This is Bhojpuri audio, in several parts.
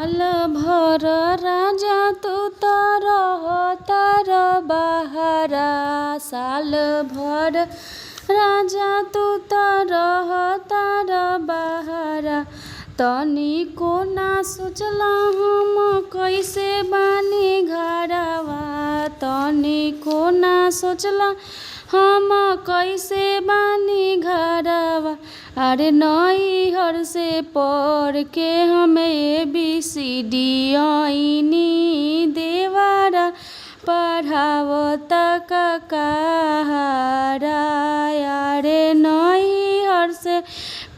साल भर राजा तू त रहतर बहरा। साल भर राजा तू त रहतर बहरा। तनिको ना सोचला हम कैसे बानी घरवा। तनिको ना सोचला हम कैसे बानी घरवा। अरे नैहर से पढ़ के हमें ABCD आइनी देवरा पढ़ावत ककाहारा। अरे नैहर से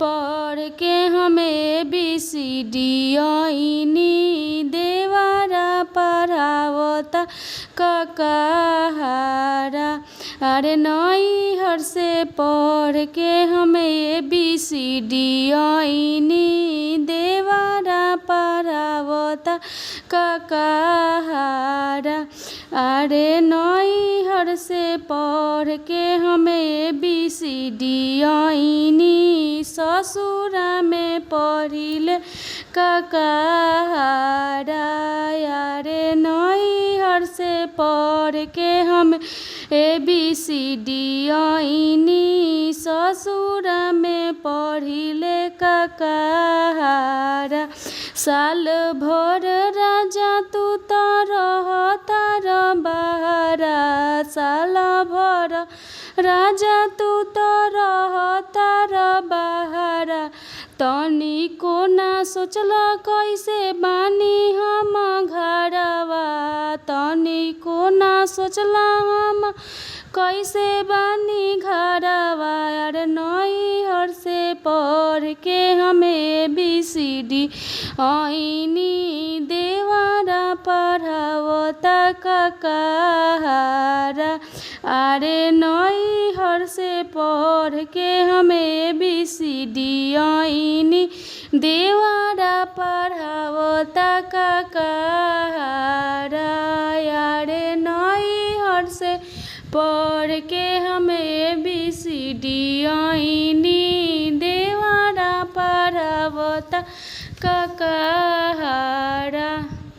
पढ़ के हमें ABCD आइनी देवरा पढ़ावत ककाहारा। अरे नैहर से पढ़ के हमें ABCD आइनी देवरा पढ़ावत ककाहारा। अरे नैहर से पढ़ के हमें ABCD आइनी ससुरा में पढ़िले ककाहारा। अरे नैहर से पढ़ के हम ABCD आइनी ससुरा में पढ़िले ककाहारा। साल भर राजा तू त रहतर बहरा। साल भर राजा तू त रहतर बहरा। तनिको ना सोचला कैसे बानी हम घरवा। तनिको ना सोचला हम कैसे बानी घरवा। अरे नैहर से पढ़ के हमें ABCD आइनी देवरा पढ़ावत ककाहारा। अरे नैहर से पढ़ के हमें ABCD आइनी देवरा पढ़ावत ककाहारा। अरे नैहर से पढ़